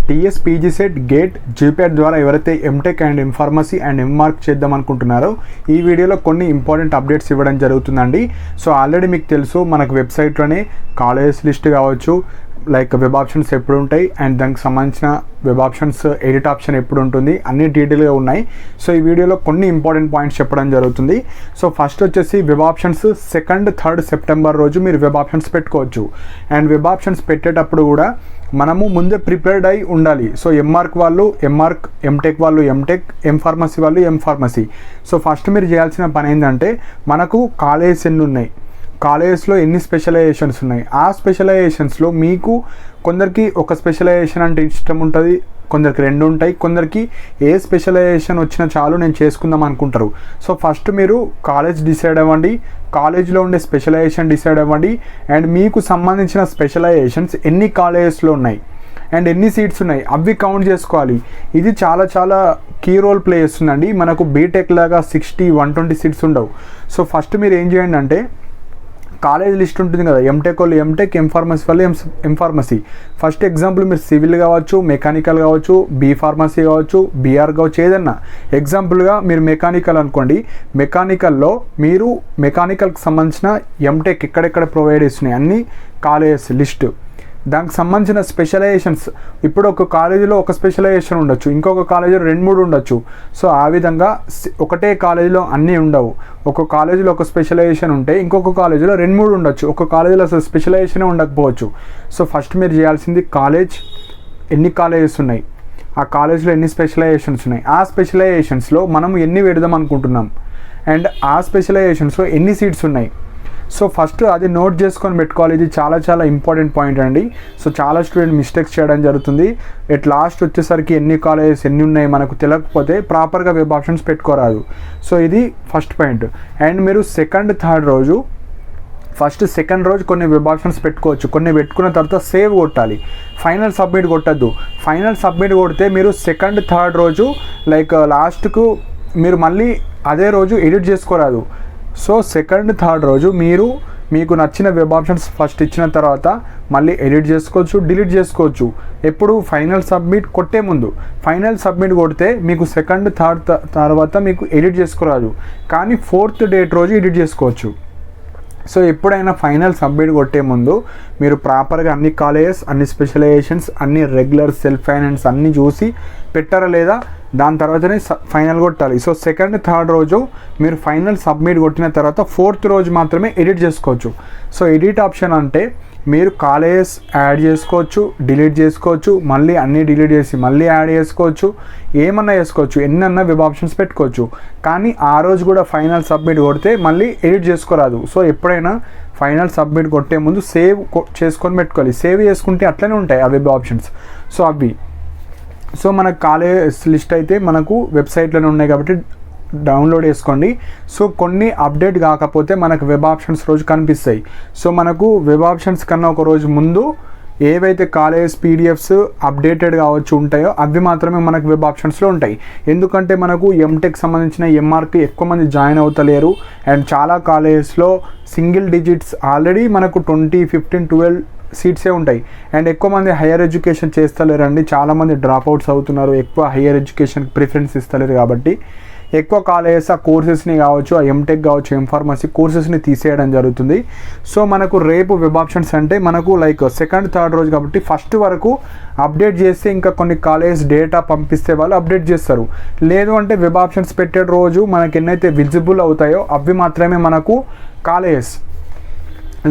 TS PG set gate జీపీఎట్ ద్వారా ఎవరైతే MTech and M Pharmacy and ఎంమార్క్ చేద్దాం అనుకుంటున్నారో ఈ వీడియోలో కొన్ని ఇంపార్టెంట్ అప్డేట్స్ ఇవ్వడం జరుగుతుందండి. సో ఆల్రెడీ మీకు తెలుసు మనకు వెబ్సైట్లోనే కాలేజ్ లిస్ట్ కావచ్చు, లైక్ వెబ్ ఆప్షన్స్ ఎప్పుడు ఉంటాయి అండ్ దానికి సంబంధించిన వెబ్ ఆప్షన్స్ ఎడిట్ ఆప్షన్ ఎప్పుడు ఉంటుంది అన్ని డీటెయిల్గా ఉన్నాయి. సో ఈ వీడియోలో కొన్ని ఇంపార్టెంట్ పాయింట్స్ చెప్పడం జరుగుతుంది. సో ఫస్ట్ వచ్చేసి web options 2nd, 3rd September రోజు మీరు వెబ్ ఆప్షన్స్ పెట్టుకోవచ్చు. అండ్ వెబ్ ఆప్షన్స్ పెట్టేటప్పుడు కూడా మనము ముందే ప్రిపేర్డ్ అయి ఉండాలి. సో ఎంఆర్క్ వాళ్ళు ఎంఆర్క్, ఎంటెక్ వాళ్ళు ఎంటెక్, ఎంఫార్మసీ వాళ్ళు ఎంఫార్మసీ. సో ఫస్ట్ మీరు చేయాల్సిన పని ఏంటంటే మనకు కాలేజెస్ ఎన్ని ఉన్నాయి, కాలేజెస్లో ఎన్ని స్పెషలైజేషన్స్ ఉన్నాయి, ఆ స్పెషలైజేషన్స్లో మీకు కొందరికి ఒక స్పెషలైజేషన్ అంటే ఇష్టం ఉంటుంది, కొందరికి 2 ఉంటాయి, కొందరికి ఏ స్పెషలైజేషన్ వచ్చినా చాలు నేను చేసుకుందాం అనుకుంటారు. సో ఫస్ట్ మీరు కాలేజ్ డిసైడ్ అవ్వండి, కాలేజ్లో ఉండే స్పెషలైజేషన్ డిసైడ్ అవ్వండి అండ్ మీకు సంబంధించిన స్పెషలైజేషన్స్ ఎన్ని కాలేజెస్లో ఉన్నాయి అండ్ ఎన్ని సీట్స్ ఉన్నాయి అవి కౌంట్ చేసుకోవాలి. ఇది చాలా చాలా కీ రోల్ ప్లే చేస్తుందండి. మనకు బీటెక్ లాగా 60, 120 సీట్స్ ఉండవు. సో ఫస్ట్ మీరు ఏం చేయండి అంటే కాలేజ్ లిస్ట్ ఉంటుంది కదా, ఎంటెక్ వాళ్ళు ఎంటెక్, ఎంఫార్మసీ వాళ్ళు ఎంఫార్మసీ. ఫస్ట్ ఎగ్జాంపుల్ మీరు సివిల్ కావచ్చు, మెకానికల్ కావచ్చు, బీ ఫార్మసీ కావచ్చు, బీఆర్ కావచ్చు, ఏదన్నా ఎగ్జాంపుల్గా మీరు మెకానికల్ అనుకోండి. మెకానికల్లో మీరు మెకానికల్కి సంబంధించిన ఎంటెక్ ఎక్కడెక్కడ ప్రొవైడ్ చేస్తున్నాయి అన్ని కాలేజెస్ లిస్టు, దానికి సంబంధించిన స్పెషలైజేషన్స్. ఇప్పుడు ఒక కాలేజీలో ఒక స్పెషలైజేషన్ ఉండొచ్చు, ఇంకొక కాలేజీలో 2-3 ఉండొచ్చు. సో ఆ విధంగా ఒకటే కాలేజీలో అన్నీ ఉండవు. ఒక కాలేజీలో ఒక స్పెషలైజేషన్ ఉంటే ఇంకొక కాలేజీలో 2-3 ఉండొచ్చు, ఒక కాలేజీలో అసలు స్పెషలైజేషనే ఉండకపోవచ్చు. సో ఫస్ట్ మీరు చేయాల్సింది కాలేజ్ ఎన్ని కాలేజెస్ ఉన్నాయి, ఆ కాలేజ్లో ఎన్ని స్పెషలైజేషన్స్ ఉన్నాయి, ఆ స్పెషలైజేషన్స్లో మనం ఎన్ని పెడదాం అనుకుంటున్నాం అండ్ ఆ స్పెషలైజేషన్స్లో ఎన్ని సీట్స్ ఉన్నాయి. సో ఫస్ట్ అది నోట్ చేసుకొని పెట్టుకోవాలి. ఇది చాలా చాలా ఇంపార్టెంట్ పాయింట్ అండి. సో చాలా స్టూడెంట్ మిస్టేక్స్ చేయడం జరుగుతుంది. ఎట్ లాస్ట్ వచ్చేసరికి ఎన్ని కాలేజెస్ ఎన్ని ఉన్నాయి మనకు తెలియకపోతే ప్రాపర్గా వెబ్ ఆప్షన్స్ పెట్టుకోరాదు. సో ఇది ఫస్ట్ పాయింట్. అండ్ మీరు 2nd, 3rd రోజు, ఫస్ట్ 2nd రోజు కొన్ని వెబ్ ఆప్షన్స్ పెట్టుకోవచ్చు. కొన్ని పెట్టుకున్న తర్వాత సేవ్ కొట్టాలి, ఫైనల్ సబ్మిట్ కొట్టద్దు. ఫైనల్ సబ్మిట్ కొడితే మీరు 2nd, 3rd రోజు లైక్ లాస్ట్కు మీరు మళ్ళీ అదే రోజు ఎడిట్ చేసుకోరాదు. సో 2nd, 3rd రోజు మీరు మీకు నచ్చిన వెబ్ ఆప్షన్స్ ఫస్ట్ ఇచ్చిన తర్వాత మళ్ళీ ఎడిట్ చేసుకోవచ్చు, డిలీట్ చేసుకోవచ్చు. ఎప్పుడు ఫైనల్ సబ్మిట్ కొట్టే ముందు. ఫైనల్ సబ్మిట్ కొడితే మీకు 2nd, 3rd తర్వాత మీకు ఎడిట్ చేసుకోరాదు, కానీ 4th డేట్ రోజు ఎడిట్ చేసుకోవచ్చు. సో ఎప్పుడైనా ఫైనల్ సబ్మిట్ కొట్టే ముందు మీరు ప్రాపర్గా అన్ని కాలేజెస్, అన్ని స్పెషలైజేషన్స్, అన్ని రెగ్యులర్, సెల్ఫ్ ఫైనాన్స్ అన్నీ చూసి పెట్టారా లేదా దాని తర్వాతనే ఫైనల్ కొట్టాలి. సో 2nd, 3rd రోజు మీరు ఫైనల్ సబ్మిట్ కొట్టిన తర్వాత 4th రోజు మాత్రమే ఎడిట్ చేసుకోవచ్చు. సో ఎడిట్ ఆప్షన్ అంటే మీరు కాలేజెస్ యాడ్ చేసుకోవచ్చు, డిలీట్ చేసుకోవచ్చు, మళ్ళీ అన్నీ డిలీట్ చేసి మళ్ళీ యాడ్ చేసుకోవచ్చు, ఏమన్నా చేసుకోవచ్చు, ఎన్నన్నా వెబ్ ఆప్షన్స్ పెట్టుకోవచ్చు. కానీ ఆ రోజు కూడా ఫైనల్ సబ్మిట్ కొడితే మళ్ళీ ఎడిట్ చేసుకోరాదు. సో ఎప్పుడైనా ఫైనల్ సబ్మిట్ కొట్టే ముందు సేవ్ చేసుకొని పెట్టుకోవాలి. సేవ్ చేసుకుంటే అట్లనే ఉంటాయి ఆ వెబ్ ఆప్షన్స్. సో అవి సో మనకు కాలేజ్ లిస్ట్ అయితే మనకు వెబ్సైట్లోనే ఉన్నాయి కాబట్టి డౌన్లోడ్ చేసుకోండి. సో కొన్ని అప్డేట్ కాకపోతే మనకు వెబ్ ఆప్షన్స్ రోజు కనిపిస్తాయి. సో మనకు వెబ్ ఆప్షన్స్ కన్నా ఒక రోజు ముందు ఏవైతే కాలేజ్ పీడిఎఫ్స్ అప్డేటెడ్ కావచ్చు ఉంటాయో అవి మాత్రమే మనకు వెబ్ ఆప్షన్స్లో ఉంటాయి. ఎందుకంటే మనకు ఎంటెక్ సంబంధించిన ఎంఆర్కి ఎక్కువ మంది జాయిన్ అవుతలేరు అండ్ చాలా కాలేజెస్లో సింగిల్ డిజిట్స్ ఆల్రెడీ మనకు 20, 15, 12 సీట్సే ఉంటాయి అండ్ ఎక్కువ మంది హైయర్ ఎడ్యుకేషన్ చేస్తలేరండి. చాలామంది డ్రాప్ అవుట్స్ అవుతున్నారు, ఎక్కువ హైయర్ ఎడ్యుకేషన్కి ప్రిఫరెన్స్ ఇస్తలేరు. కాబట్టి ఎక్కువ కాలేజెస్ ఆ కోర్సెస్ని కావచ్చు, ఆ ఎంటెక్ కావచ్చు, ఎంఫార్మసీ కోర్సెస్ని తీసేయడం జరుగుతుంది. సో మనకు రేపు వెబ్ ఆప్షన్స్ అంటే మనకు లైక్ 2nd, 3rd రోజు కాబట్టి ఫస్ట్ వరకు అప్డేట్ చేస్తే ఇంకా కొన్ని కాలేజ్ డేటా పంపిస్తే వాళ్ళు అప్డేట్ చేస్తారు. లేదు అంటే వెబ్ ఆప్షన్స్ పెట్టే రోజు మనకి ఎన్నైతే విజిబుల్ అవుతాయో అవి మాత్రమే మనకు కాలేజెస్,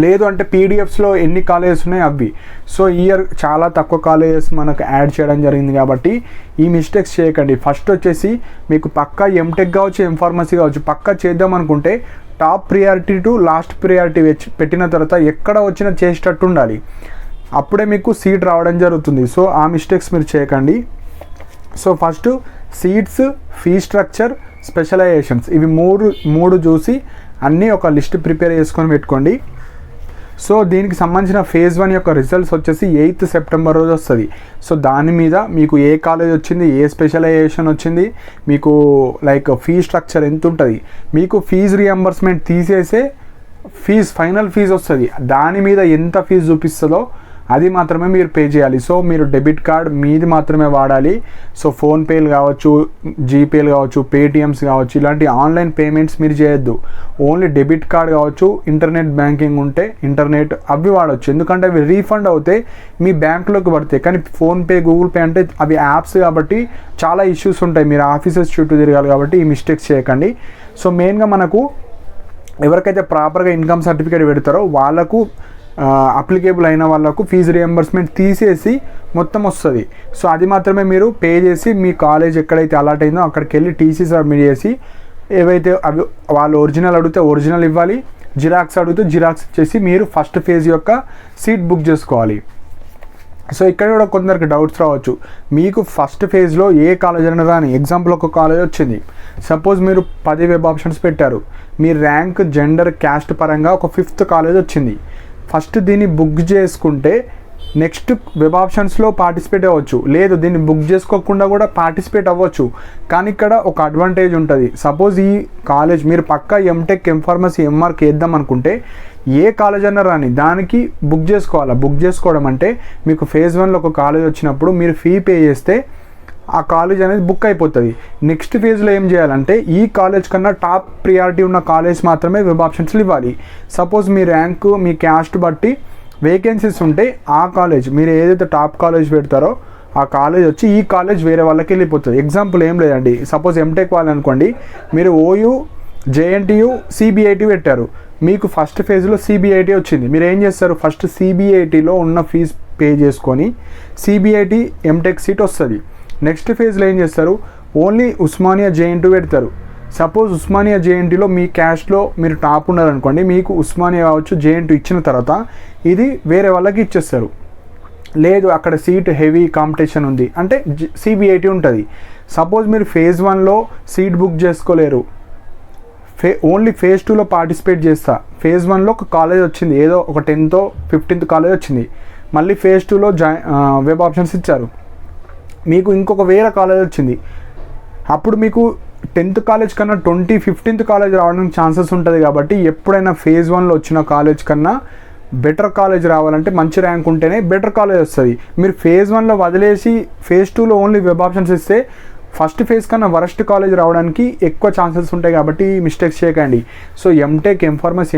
లేదు అంటే పీడిఎఫ్స్లో ఎన్ని కాలేజెస్ ఉన్నాయి అవి. సో ఇయర్ చాలా తక్కువ కాలేజెస్ మనకు యాడ్ చేయడం జరిగింది కాబట్టి ఈ మిస్టేక్స్ చేయకండి. ఫస్ట్ వచ్చేసి మీకు పక్కా ఎంటెక్ కావచ్చు, ఎంఫార్మసీ కావచ్చు పక్కా చేద్దాం అనుకుంటే top priority to last priority పెట్టిన తర్వాత ఎక్కడ వచ్చినా చేసేటట్టు ఉండాలి, అప్పుడే మీకు సీట్ రావడం జరుగుతుంది. సో ఆ మిస్టేక్స్ మీరు చేయకండి. So first seats, fee structure, specialisations ఇవి మూడు చూసి అన్నీ ఒక లిస్ట్ ప్రిపేర్ చేసుకొని పెట్టుకోండి. సో దీనికి సంబంధించిన ఫేజ్ 1 యొక్క రిజల్ట్స్ వచ్చేసి 8th సెప్టెంబర్ రోజు వస్తుంది. సో దాని మీద మీకు ఏ కాలేజ్ వచ్చింది, ఏ స్పెషలైజేషన్ వచ్చింది, మీకు లైక్ ఫీ స్ట్రక్చర్ ఎంత ఉంటుంది, మీకు ఫీజు రియంబర్స్మెంట్ తీసేసే ఫైనల్ ఫీజు వస్తుంది. దాని మీద ఎంత ఫీజు చూపిస్తుందో అది మాత్రమే మీరు పే చేయాలి. సో మీరు డెబిట్ కార్డ్ మీది మాత్రమే వాడాలి. సో ఫోన్పేలు కావచ్చు, జీపేలు కావచ్చు, పేటిఎమ్స్ కావచ్చు, ఇలాంటి ఆన్లైన్ పేమెంట్స్ మీరు చేయొద్దు. ఓన్లీ డెబిట్ కార్డ్ కావచ్చు, ఇంటర్నెట్ బ్యాంకింగ్ ఉంటే ఇంటర్నెట్ అవి వాడవచ్చు, ఎందుకంటే అవి రీఫండ్ అవుతాయి, మీ బ్యాంకులోకి పడతాయి. కానీ ఫోన్పే, గూగుల్ పే అంటే అవి యాప్స్ కాబట్టి చాలా ఇష్యూస్ ఉంటాయి, మీరు ఆఫీసెస్ చుట్టూ తిరగాలి కాబట్టి ఈ మిస్టేక్స్ చేయకండి. సో మెయిన్గా మనకు ఎవరికైతే ప్రాపర్గా ఇన్కమ్ సర్టిఫికేట్ పెడతారో వాళ్ళకు అప్లికేబుల్ అయిన వాళ్ళకు ఫీజు రియంబర్స్మెంట్ తీసేసి మొత్తం వస్తుంది. సో అది మాత్రమే మీరు పే చేసి మీ కాలేజ్ ఎక్కడైతే అలాట్ అయిందో అక్కడికి వెళ్ళి టీసీ సబ్మిట్ చేసి ఏవైతే అవి వాళ్ళు ఒరిజినల్ అడిగితే ఒరిజినల్ ఇవ్వాలి, జిరాక్స్ అడిగితే జిరాక్స్ ఇచ్చేసి మీరు ఫస్ట్ ఫేజ్ యొక్క సీట్ బుక్ చేసుకోవాలి. సో ఇక్కడ కూడా కొందరికి డౌట్స్ రావచ్చు, మీకు ఫస్ట్ ఫేజ్లో ఏ కాలేజ్ అయినా రాని, ఎగ్జాంపుల్ ఒక కాలేజ్ వచ్చింది, సపోజ్ మీరు 10 వెబ్ ఆప్షన్స్ పెట్టారు, మీ ర్యాంక్ జెండర్ క్యాస్ట్ పరంగా ఒక 5th కాలేజ్ వచ్చింది. ఫస్ట్ దీన్ని బుక్ చేసుకుంటే నెక్స్ట్ వెబ్ ఆప్షన్స్లో పార్టిసిపేట్ అవ్వచ్చు, లేదు దీన్ని బుక్ చేసుకోకుండా కూడా పార్టిసిపేట్ అవ్వచ్చు. కానీ ఇక్కడ ఒక అడ్వాంటేజ్ ఉంటుంది, సపోజ్ ఈ కాలేజ్ మీరు పక్కా ఎంటెక్, ఎంఫార్మసీ, ఎంఆర్క్ వేద్దాం అనుకుంటే ఏ కాలేజ్ అన్నా రాని దానికి బుక్ చేసుకోవాలా. బుక్ చేసుకోవడం అంటే మీకు ఫేజ్ 1లో ఒక కాలేజ్ వచ్చినప్పుడు మీరు ఫీ పే చేస్తే ఆ కాలేజ్ అనేది బుక్ అయిపోతుంది. నెక్స్ట్ ఫేజ్లో ఏం చేయాలంటే ఈ కాలేజ్ కన్నా టాప్ ప్రియారిటీ ఉన్న కాలేజ్ మాత్రమే వెబ్ ఆప్షన్స్లు ఇవ్వాలి. సపోజ్ మీ ర్యాంకు, మీ క్యాస్ట్ బట్టి వేకెన్సీస్ ఉంటే ఆ కాలేజ్ మీరు ఏదైతే టాప్ కాలేజ్ పెడతారో ఆ కాలేజ్ వచ్చి ఈ కాలేజ్ వేరే వాళ్ళకి వెళ్ళిపోతుంది. ఎగ్జాంపుల్ ఏం లేదండి, సపోజ్ ఎంటెక్ వాళ్ళు అనుకోండి, మీరు ఓయూ, జేఎన్టీయూ, సిబిఐటి పెట్టారు, మీకు ఫస్ట్ ఫేజ్లో సిబిఐటి వచ్చింది, మీరు ఏం చేస్తారు, ఫస్ట్ సిబిఐటిలో ఉన్న ఫీజు పే చేసుకొని సిబిఐటి ఎంటెక్ సీట్ వస్తుంది. నెక్స్ట్ ఫేజ్లో ఏం చేస్తారు, ఓన్లీ ఉస్మానియా జేఎన్టీ పెడతారు. సపోజ్ ఉస్మానియా జేఎన్టీలో మీ క్యాస్ట్లో మీరు టాప్ ఉన్నారనుకోండి, మీకు ఉస్మానియా కావచ్చు, జేఎన్టీ ఇచ్చిన తర్వాత ఇది వేరే వాళ్ళకి ఇచ్చేస్తారు. లేదు అక్కడ సీట్ హెవీ కాంపిటీషన్ ఉంది అంటే సిబిఐటి ఉంటుంది. సపోజ్ మీరు ఫేజ్ 1లో సీట్ బుక్ చేసుకోలేరు, ఓన్లీ ఫేజ్ 2లో పార్టిసిపేట్ చేస్తా, ఫేజ్ 1లో ఒక కాలేజ్ వచ్చింది, ఏదో ఒక 10th, 15th కాలేజ్ వచ్చింది, మళ్ళీ ఫేజ్ 2లో వెబ్ ఆప్షన్స్ ఇచ్చారు, మీకు ఇంకొక వేరే కాలేజ్ వచ్చింది, అప్పుడు మీకు 10th కాలేజ్ కన్నా 15th కాలేజ్ రావడానికి ఛాన్సెస్ ఉంటుంది. కాబట్టి ఎప్పుడైనా ఫేజ్ 1లో వచ్చిన కాలేజ్ కన్నా బెటర్ కాలేజ్ రావాలంటే మంచి ర్యాంక్ ఉంటేనే బెటర్ కాలేజ్ వస్తుంది. మీరు ఫేజ్ 1లో వదిలేసి ఫేజ్ 2లో ఓన్లీ వెబ్ ఆప్షన్స్ ఇస్తే ఫస్ట్ ఫేజ్ కన్నా వరస్ట్ కాలేజ్ రావడానికి ఎక్కువ ఛాన్సెస్ ఉంటాయి. కాబట్టి మిస్టేక్స్ చేయకండి. సో ఎంటెక్, ఎంఫార్మసీ,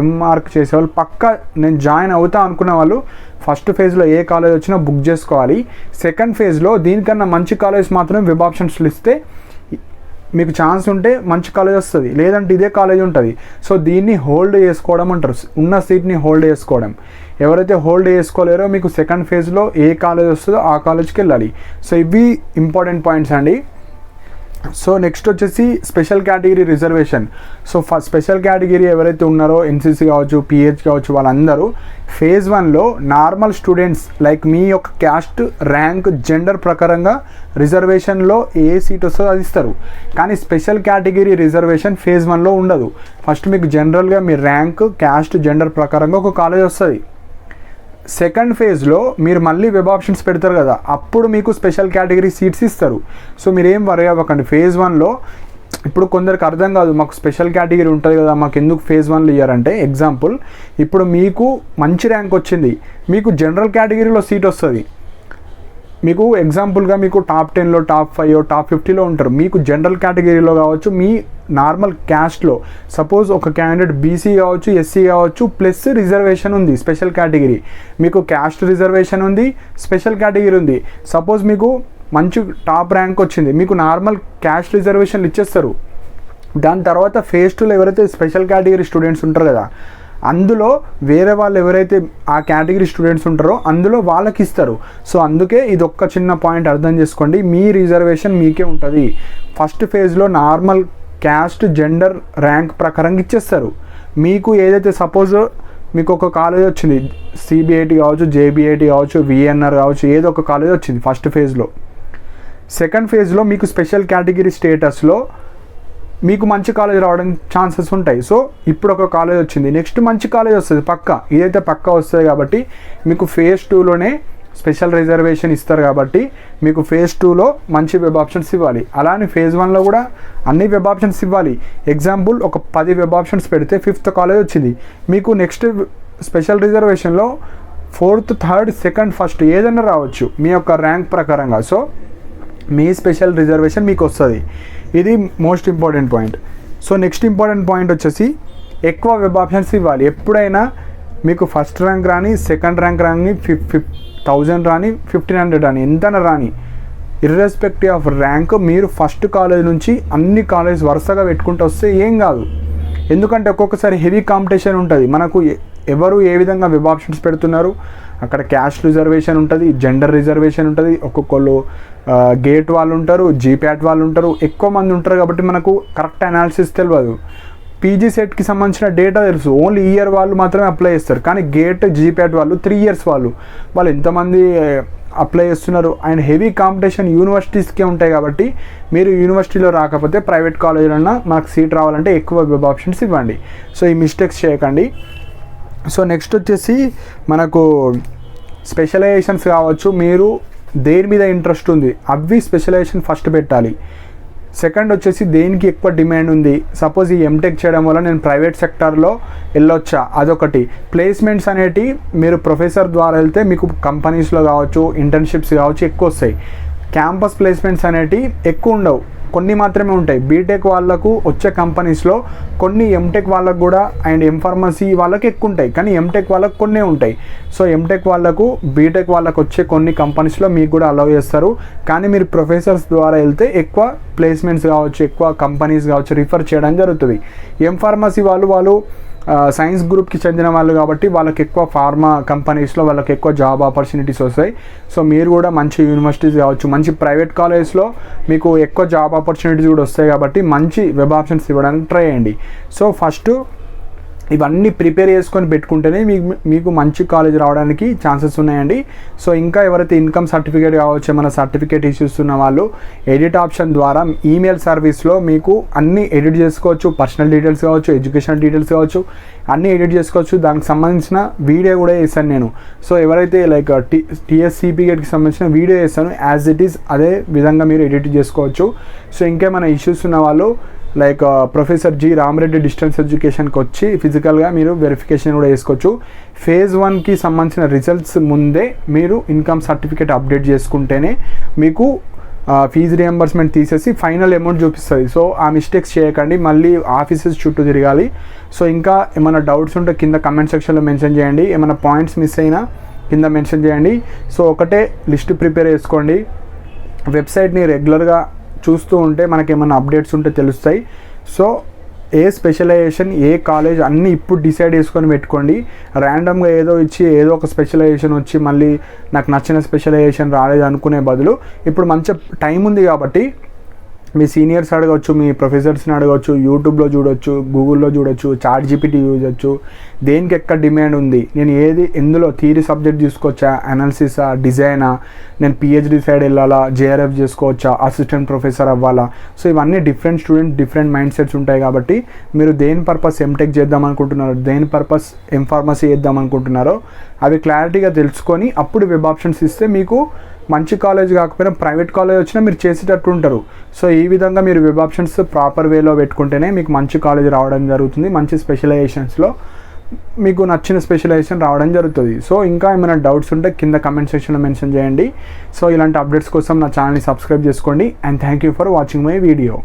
ఎంఆర్క్ చేసేవాళ్ళు పక్కా నేను జాయిన్ అవుతా అనుకున్న వాళ్ళు ఫస్ట్ ఫేజ్లో ఏ కాలేజ్ వచ్చినా బుక్ చేసుకోవాలి. సెకండ్ ఫేజ్లో దీనికన్నా మంచి కాలేజ్ మాత్రం వెబ్ ఆప్షన్స్లో ఇస్తే మీకు ఛాన్స్ ఉంటే మంచి కాలేజ్ వస్తుంది, లేదంటే ఇదే కాలేజ్ ఉంటుంది. సో దీన్ని హోల్డ్ చేసుకోవడం అంటారు, ఉన్న సీట్ని హోల్డ్ చేసుకోవడం. ఎవరైతే హోల్డ్ చేసుకోలేరో మీకు సెకండ్ ఫేజ్లో ఏ కాలేజ్ వస్తుందో ఆ కాలేజ్కి వెళ్ళాలి. సో ఇవి ఇంపార్టెంట్ పాయింట్స్ అండి. సో నెక్స్ట్ వచ్చేసి special category reservation. So special category ఎవరైతే ఉన్నారో ఎన్సీసీ కావచ్చు, పిహెచ్ కావచ్చు, వాళ్ళందరూ ఫేజ్ 1లో నార్మల్ స్టూడెంట్స్ లైక్ మీ యొక్క క్యాస్ట్, ర్యాంక్, జెండర్ ప్రకారంగా రిజర్వేషన్లో ఏ సీట్ వస్తుందో అది ఇస్తారు. కానీ స్పెషల్ కేటగిరీ రిజర్వేషన్ ఫేజ్ 1లో ఉండదు. ఫస్ట్ మీకు జనరల్గా మీ ర్యాంక్, క్యాస్ట్, జెండర్ ప్రకారంగా ఒక కాలేజ్ వస్తుంది. సెకండ్ ఫేజ్లో మీరు మళ్ళీ వెబ్ ఆప్షన్స్ పెడతారు కదా, అప్పుడు మీకు స్పెషల్ కేటగిరీ సీట్స్ ఇస్తారు. సో మీరేం వరీ అవ్వకండి. ఫేజ్ 1లో ఇప్పుడు కొందరికి అర్థం కాదు, మాకు స్పెషల్ కేటగిరీ ఉంటుంది కదా, మాకు ఎందుకు ఫేజ్ 1లో ఇయ్యారంటే, ఎగ్జాంపుల్ ఇప్పుడు మీకు మంచి ర్యాంక్ వచ్చింది, మీకు జనరల్ కేటగిరీలో సీట్ వస్తుంది, మీకు ఎగ్జాంపుల్గా మీకు టాప్ 10లో, టాప్ 5, టాప్ 50లో ఉంటారు, మీకు జనరల్ కేటగిరీలో కావచ్చు, మీ నార్మల్ క్యాస్ట్లో సపోజ్ ఒక క్యాండిడేట్ బీసీ కావచ్చు, ఎస్సీ కావచ్చు, ప్లస్ రిజర్వేషన్ ఉంది స్పెషల్ కేటగిరీ, మీకు క్యాస్ట్ రిజర్వేషన్ ఉంది, స్పెషల్ కేటగిరీ ఉంది. సపోజ్ మీకు మంచి టాప్ ర్యాంక్ వచ్చింది, మీకు నార్మల్ క్యాస్ట్ రిజర్వేషన్లు ఇచ్చేస్తారు. దాని తర్వాత ఫేజ్ 2లో ఎవరైతే స్పెషల్ కేటగిరీ స్టూడెంట్స్ ఉంటారు కదా, అందులో వేరే వాళ్ళు ఎవరైతే ఆ కేటగిరీ స్టూడెంట్స్ ఉంటారో అందులో వాళ్ళకి ఇస్తారు. సో అందుకే ఇది ఒక్క చిన్న పాయింట్ అర్థం చేసుకోండి, మీ రిజర్వేషన్ మీకే ఉంటుంది. ఫస్ట్ ఫేజ్లో నార్మల్ క్యాస్ట్, జెండర్, ర్యాంక్ ప్రకారంగా ఇచ్చేస్తారు. మీకు ఏదైతే సపోజ్ మీకు ఒక కాలేజ్ వచ్చింది, సిబిఐటి కావచ్చు, జేబిఐటి కావచ్చు, విఎన్ఆర్ కావచ్చు, ఏదో ఒక కాలేజ్ వచ్చింది ఫస్ట్ ఫేజ్లో. సెకండ్ ఫేజ్లో మీకు స్పెషల్ కేటగిరీ స్టేటస్లో మీకు మంచి కాలేజ్ రావడానికి ఛాన్సెస్ ఉంటాయి. సో ఇప్పుడు ఒక కాలేజ్ వచ్చింది, నెక్స్ట్ మంచి కాలేజ్ వస్తుంది పక్కా, ఇదైతే పక్కా వస్తుంది. కాబట్టి మీకు ఫేజ్ 2లోనే స్పెషల్ రిజర్వేషన్ ఇస్తారు కాబట్టి మీకు ఫేజ్ 2లో మంచి వెబ్ ఆప్షన్స్ ఇవ్వాలి. అలానే ఫేజ్ 1లో కూడా అన్ని వెబ్ ఆప్షన్స్ ఇవ్వాలి. ఎగ్జాంపుల్ ఒక 10 వెబ్ ఆప్షన్స్ పెడితే 5th కాలేజ్ వచ్చింది, మీకు next special రిజర్వేషన్లో 4th 3rd 2nd 1st ఏదైనా రావచ్చు మీ యొక్క ర్యాంక్ ప్రకారంగా. సో మీ స్పెషల్ రిజర్వేషన్ మీకు వస్తుంది. ఇది most important point. So next important point వచ్చేసి ఎక్కువ వెబ్ ఆప్షన్స్ ఇవ్వాలి. ఎప్పుడైనా మీకు ఫస్ట్ ర్యాంక్ రాని, సెకండ్ ర్యాంక్ రాని, 1000 రాని, 1500 రాని, ఎంతైనా రాని, ఇర్రెస్పెక్టివ్ ఆఫ్ ర్యాంక్ మీరు ఫస్ట్ కాలేజ్ నుంచి అన్ని కాలేజ్ వరుసగా పెట్టుకుంటూ వస్తే ఏం కాదు. ఎందుకంటే ఒక్కొక్కసారి హెవీ కాంపిటీషన్ ఉంటుంది. మనకు ఎవరు ఏ విధంగా వెబ్ ఆప్షన్స్ పెడుతున్నారు, అక్కడ క్యాస్ట్ రిజర్వేషన్ ఉంటుంది, జెండర్ రిజర్వేషన్ ఉంటుంది, ఒక్కొక్కళ్ళు గేట్ వాళ్ళు ఉంటారు, జీప్యాట్ వాళ్ళు ఉంటారు, ఎక్కువ మంది ఉంటారు. కాబట్టి మనకు కరెక్ట్ అనాలిసిస్ తెలియదు. పీజీ సెట్కి సంబంధించిన డేటా తెలుసు, ఓన్లీ ఇయర్ వాళ్ళు మాత్రమే అప్లై చేస్తారు. కానీ గేట్, జీప్యాట్ వాళ్ళు 3 years వాళ్ళు ఎంతమంది అప్లై చేస్తున్నారు. అండ్ హెవీ కాంపిటీషన్ యూనివర్సిటీస్కే ఉంటాయి. కాబట్టి మీరు యూనివర్సిటీలో రాకపోతే ప్రైవేట్ కాలేజీలన్నా మనకు సీట్ రావాలంటే ఎక్కువ వెబ్ ఆప్షన్స్ ఇవ్వండి. సో ఈ మిస్టేక్స్ చేయకండి. సో నెక్స్ట్ వచ్చేసి మనకు స్పెషలైజేషన్స్ కావచ్చు. మీరు దేని మీద ఇంట్రెస్ట్ ఉంది అవి స్పెషలైజేషన్ ఫస్ట్ పెట్టాలి. సెకండ్ వచ్చేసి దేనికి ఎక్కువ డిమాండ్ ఉంది. సపోజ్ ఈ ఎంటెక్ చేయడం వల్ల నేను ప్రైవేట్ సెక్టార్లో వెళ్ళొచ్చా, అదొకటి. ప్లేస్మెంట్స్ అనేటి మీరు ప్రొఫెసర్ ద్వారా వెళ్తే మీకు కంపెనీస్లో కావచ్చు, ఇంటర్న్షిప్స్ కావచ్చు ఎక్కువ వస్తాయి. క్యాంపస్ ప్లేస్మెంట్స్ అనేటివి ఎక్కువ ఉండవు, కొన్ని మాత్రమే ఉంటాయి. బీటెక్ వాళ్ళకు వచ్చే కంపెనీస్లో కొన్ని ఎంటెక్ వాళ్ళకు కూడా అండ్ ఎంఫార్మసీ వాళ్ళకి ఎక్కువ ఉంటాయి, కానీ ఎంటెక్ వాళ్ళకు కొన్నే ఉంటాయి. సో ఎంటెక్ వాళ్ళకు బీటెక్ వాళ్ళకు వచ్చే కొన్ని కంపెనీస్లో మీకు కూడా అలౌ చేస్తారు. కానీ మీరు ప్రొఫెసర్స్ ద్వారా వెళ్తే ఎక్కువ ప్లేస్మెంట్స్ కావచ్చు, ఎక్కువ కంపెనీస్ కావచ్చు రిఫర్ చేయడం జరుగుతుంది. ఎంఫార్మసీ వాళ్ళు సైన్స్ గ్రూప్కి చెందిన వాళ్ళు కాబట్టి వాళ్ళకి ఎక్కువ ఫార్మా కంపెనీస్లో వాళ్ళకి ఎక్కువ జాబ్ ఆపర్చునిటీస్ వస్తాయి. సో మీరు కూడా మంచి యూనివర్సిటీస్ కావచ్చు, మంచి ప్రైవేట్ కాలేజ్లో మీకు ఎక్కువ జాబ్ ఆపర్చునిటీస్ కూడా వస్తాయి. కాబట్టి మంచి వెబ్ ఆప్షన్స్ ఇవ్వడానికి ట్రై చేయండి. సో ఫస్ట్ ఇవన్నీ ప్రిపేర్ చేసుకొని పెట్టుకుంటేనే మీకు మంచి కాలేజ్ రావడానికి ఛాన్సెస్ ఉన్నాయండి. సో ఇంకా ఎవరైతే ఇన్కమ్ సర్టిఫికేట్ కావచ్చు, ఏమైనా సర్టిఫికేట్ ఇష్యూస్ ఉన్న వాళ్ళు ఎడిట్ ఆప్షన్ ద్వారా ఈమెయిల్ సర్వీస్లో మీకు అన్నీ ఎడిట్ చేసుకోవచ్చు. పర్సనల్ డీటెయిల్స్ కావచ్చు, ఎడ్యుకేషనల్ డీటెయిల్స్ కావచ్చు, అన్నీ ఎడిట్ చేసుకోవచ్చు. దానికి సంబంధించిన వీడియో కూడా చేశాను నేను. సో ఎవరైతే లైక్ టీఎస్సీపీకేట్కి సంబంధించిన వీడియో చేస్తాను, యాజ్ ఇట్ ఈస్ అదే విధంగా మీరు ఎడిట్ చేసుకోవచ్చు. సో ఇంకేమైనా ఇష్యూస్ ఉన్న వాళ్ళు like professor G Rama Reddy distance ఎడ్యుకేషన్కి వచ్చి ఫిజికల్గా మీరు వెరిఫికేషన్ కూడా చేసుకోవచ్చు. phase 1కి సంబంధించిన రిజల్ట్స్ ముందే మీరు ఇన్కమ్ సర్టిఫికేట్ అప్డేట్ చేసుకుంటేనే మీకు ఫీజు రియంబర్స్మెంట్ తీసేసి ఫైనల్ అమౌంట్ చూపిస్తుంది. సో ఆ మిస్టేక్స్ చేయకండి, మళ్ళీ ఆఫీసెస్ చుట్టూ తిరగాలి. సో ఇంకా ఏమైనా డౌట్స్ ఉంటే కింద కమెంట్ సెక్షన్లో మెన్షన్ చేయండి. ఏమైనా పాయింట్స్ మిస్ అయినా కింద మెన్షన్ చేయండి. సో ఒకటే లిస్ట్ ప్రిపేర్ చేసుకోండి. వెబ్సైట్ని రెగ్యులర్గా చూస్తూ ఉంటే మనకి ఏమైనా అప్డేట్స్ ఉంటే తెలుస్తాయి. సో ఏ స్పెషలైజేషన్, ఏ కాలేజ్ అన్నీ ఇప్పుడు డిసైడ్ చేసుకొని పెట్టుకోండి. ర్యాండమ్గా ఏదో ఇచ్చి ఏదో ఒక స్పెషలైజేషన్ వచ్చి మళ్ళీ నాకు నచ్చిన స్పెషలైజేషన్ రాలేదు అనుకునే బదులు ఇప్పుడు మంచి టైం ఉంది కాబట్టి మీ సీనియర్స్ అడగవచ్చు, మీ ప్రొఫెసర్స్ని అడగవచ్చు, యూట్యూబ్లో చూడొచ్చు, గూగుల్లో చూడొచ్చు, చాట్ జీపీటీ యూజ్ చేయొచ్చు. దేనికి ఎక్కడ డిమాండ్ ఉంది, నేను ఎందులో థియరీ సబ్జెక్ట్ తీసుకోవచ్చా, అనాలిసిసా, డిజైనా, నేను పిహెచ్డి సైడ్ వెళ్ళాలా, జేఆర్ఎఫ్ చేసుకోవచ్చా, అసిస్టెంట్ ప్రొఫెసర్ అవ్వాలా. సో ఇవన్నీ different student different mind sets ఉంటాయి. కాబట్టి మీరు దేని పర్పస్ ఎంటెక్ చేద్దాం అనుకుంటున్నారో, దేని పర్పస్ ఎంఫార్మసీ చేద్దాం అనుకుంటున్నారో అవి క్లారిటీగా తెలుసుకొని అప్పుడు వెబ్ ఆప్షన్స్ ఇస్తే మీకు మంచి కాలేజ్ కాకపోయినా ప్రైవేట్ కాలేజ్ వచ్చినా మీరు చేసేటట్టు ఉంటారు. సో ఈ విధంగా మీరు వెబ్ ఆప్షన్స్ ప్రాపర్ వేలో పెట్టుకుంటేనే మీకు మంచి కాలేజ్ రావడం జరుగుతుంది. మంచి స్పెషలైజేషన్స్లో మీకు నచ్చిన స్పెషలైజేషన్ రావడం జరుగుతుంది. సో ఇంకా ఏమైనా డౌట్స్ ఉంటే కింద కమెంట్ సెక్షన్లో మెన్షన్ చేయండి. సో ఇలాంటి అప్డేట్స్ కోసం నా ఛానల్ని సబ్స్క్రైబ్ చేసుకోండి. And thank you for watching my video.